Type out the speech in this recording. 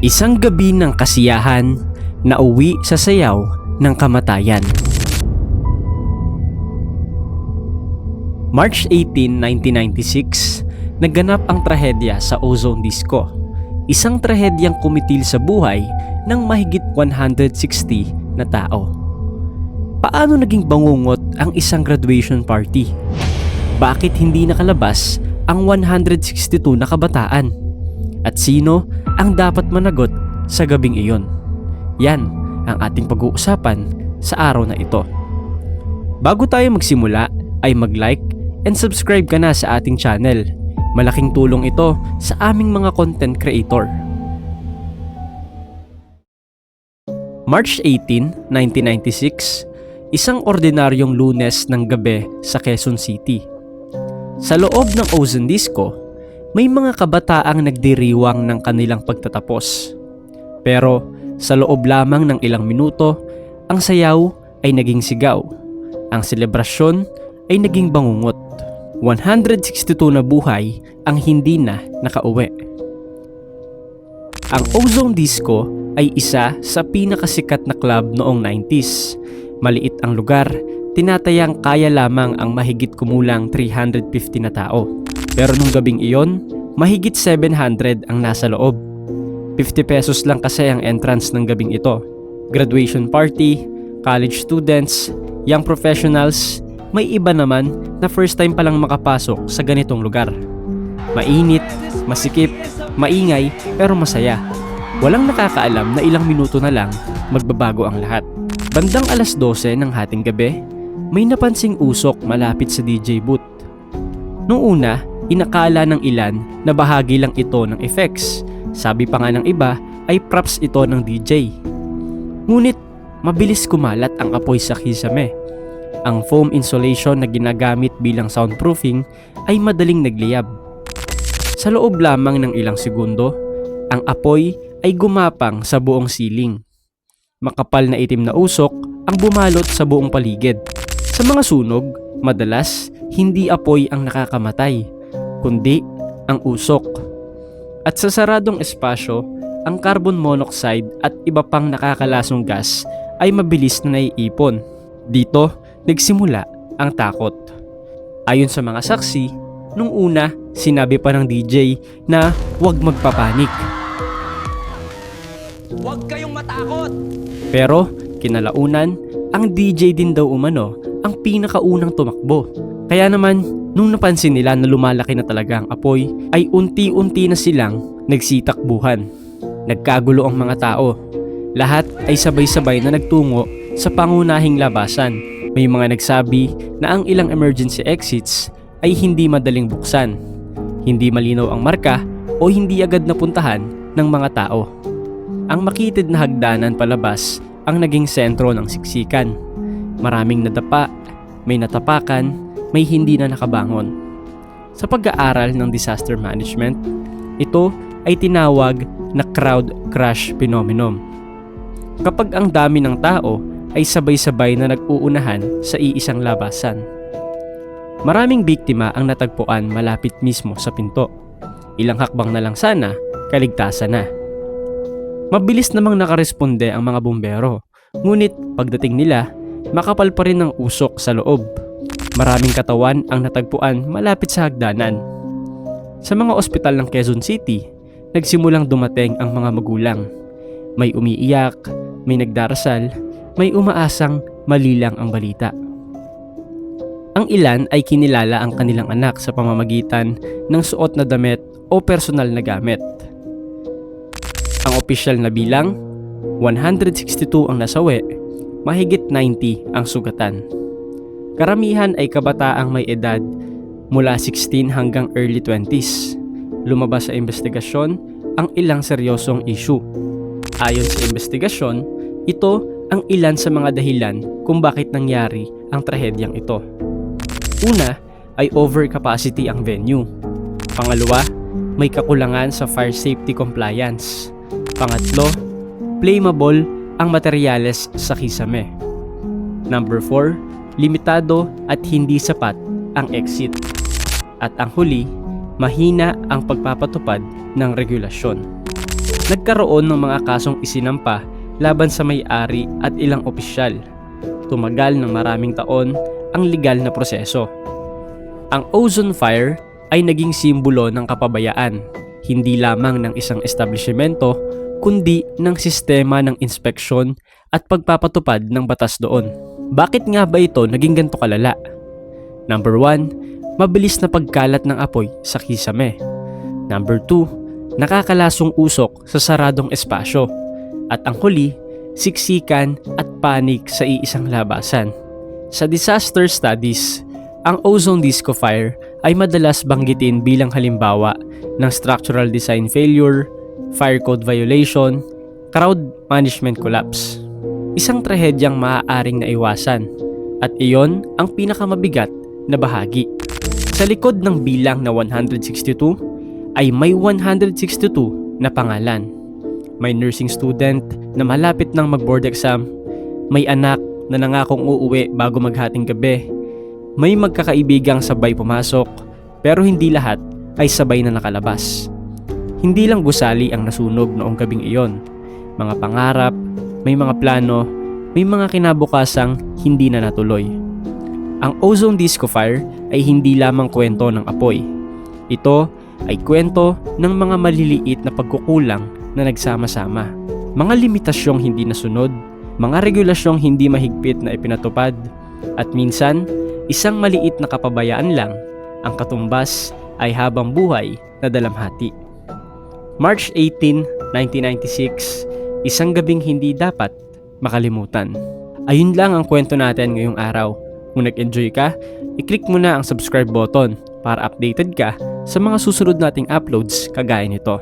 Isang gabi ng kasiyahan na uwi sa sayaw ng kamatayan. March 18, 1996, naganap ang trahedya sa Ozone Disco. Isang trahedyang kumitil sa buhay ng mahigit 160 na tao. Paano naging bangungot ang isang graduation party? Bakit hindi nakalabas ang 162 na kabataan? At sino ang dapat managot sa gabing iyon? Yan ang ating pag-uusapan sa araw na ito. Bago tayo magsimula ay mag-like and subscribe ka na sa ating channel. Malaking tulong ito sa aming mga content creator. March 18, 1996, isang ordinaryong Lunes ng gabi sa Quezon City. Sa loob ng Ozone Disco, may mga kabataang nagdiriwang ng kanilang pagtatapos. Pero sa loob lamang ng ilang minuto, ang sayaw ay naging sigaw. Ang selebrasyon ay naging bangungot. 162 na buhay ang hindi na nakauwi. Ang Ozone Disco ay isa sa pinakasikat na club noong 90s. Maliit ang lugar, tinatayang kaya lamang ang mahigit kumulang 350 na tao. Pero nung gabing iyon, mahigit 700 ang nasa loob. 50 pesos lang kasi ang entrance ng gabing ito. Graduation party, college students, young professionals, may iba naman na first time palang makapasok sa ganitong lugar. Mainit, masikip, maingay, pero masaya. Walang nakakaalam na ilang minuto na lang magbabago ang lahat. Bandang alas 12 ng hating gabi, may napansing usok malapit sa DJ booth. Noong una, inakala ng ilan na bahagi lang ito ng effects. Sabi pa nga ng iba ay props ito ng DJ. Ngunit mabilis kumalat ang apoy sa kisame. Ang foam insulation na ginagamit bilang soundproofing ay madaling nagliyab. Sa loob lamang ng ilang segundo, ang apoy ay gumapang sa buong siling. Makapal na itim na usok ang bumalot sa buong paligid. Sa mga sunog, madalas hindi apoy ang nakakamatay, kundi ang usok. At sa saradong espasyo, ang carbon monoxide at iba pang nakakalasong gas ay mabilis na naiipon. Dito, nagsimula ang takot. Ayon sa mga saksi, nung una, sinabi pa ng DJ na huwag magpapanik. Huwag kayong matakot! Pero, kinalaunan, ang DJ din daw umano ang pinakaunang tumakbo. Kaya naman, nung napansin nila na lumalaki na talaga ang apoy, ay unti-unti na silang nagsitakbuhan. Nagkagulo ang mga tao. Lahat ay sabay-sabay na nagtungo sa pangunahing labasan. May mga nagsabi na ang ilang emergency exits ay hindi madaling buksan, hindi malinaw ang marka o hindi agad napuntahan ng mga tao. Ang makitid na hagdanan palabas ang naging sentro ng siksikan. Maraming nadapa, may natapakan, may hindi na nakabangon. Sa pag-aaral ng disaster management, ito ay tinawag na crowd crash phenomenon. Kapag ang dami ng tao ay sabay-sabay na nag-uunahan sa iisang labasan. Maraming biktima ang natagpuan malapit mismo sa pinto. Ilang hakbang na lang sana, kaligtasan na. Mabilis namang nakaresponde ang mga bumbero, ngunit pagdating nila, makapal pa rin ang usok sa loob. Maraming katawan ang natagpuan malapit sa hagdanan. Sa mga ospital ng Quezon City, nagsimulang dumating ang mga magulang. May umiiyak, may nagdarasal, may umaasang mali lang ang balita. Ang ilan ay kinilala ang kanilang anak sa pamamagitan ng suot na damit o personal na gamit. Ang opisyal na bilang, 162 ang nasawi, mahigit 90 ang sugatan. Karamihan ay kabataang may edad mula 16 hanggang early 20s. Lumabas sa investigasyon ang ilang seryosong issue. Ayon sa investigasyon, ito ang ilan sa mga dahilan kung bakit nangyari ang trahedyang ito. Una ay overcapacity ang venue. Pangalawa, may kakulangan sa fire safety compliance. Pangatlo, flammable ang materyales sa kisame. Number 4, limitado at hindi sapat ang exit. At ang huli, mahina ang pagpapatupad ng regulasyon. Nagkaroon ng mga kasong isinampa laban sa may-ari at ilang opisyal. Tumagal ng maraming taon ang legal na proseso. Ang ozone fire ay naging simbolo ng kapabayaan, hindi lamang ng isang establishmento kundi ng sistema ng inspeksyon at pagpapatupad ng batas doon. Bakit nga ba ito naging ganito kalala? Number 1, mabilis na pagkalat ng apoy sa kisame. Number 2, nakakalasong usok sa saradong espasyo. At ang huli, siksikan at panik sa iisang labasan. Sa disaster studies, ang ozone disco fire ay madalas banggitin bilang halimbawa ng structural design failure, fire code violation, crowd management collapse. Isang trahedyang maaaring naiwasan at iyon ang pinakamabigat na bahagi. Sa likod ng bilang na 162 ay may 162 na pangalan. May nursing student na malapit nang mag-board exam, may anak na nangakong uuwi bago maghating gabi, may magkakaibigang sabay pumasok, pero hindi lahat ay sabay na nakalabas. Hindi lang gusali ang nasunog noong gabing iyon. Mga pangarap, may mga plano, may mga kinabukasang hindi na natuloy. Ang ozone disco fire ay hindi lamang kwento ng apoy. Ito ay kwento ng mga maliliit na pagkukulang na nagsama-sama. Mga limitasyong hindi nasunod, mga regulasyong hindi mahigpit na ipinatupad, at minsan, isang maliit na kapabayaan lang, ang katumbas ay habang buhay na dalamhati. March 18, 1996, isang gabing hindi dapat makalimutan. Ayun lang ang kwento natin ngayong araw. Kung nag-enjoy ka, i-click mo na ang subscribe button para updated ka sa mga susunod nating uploads kagaya nito.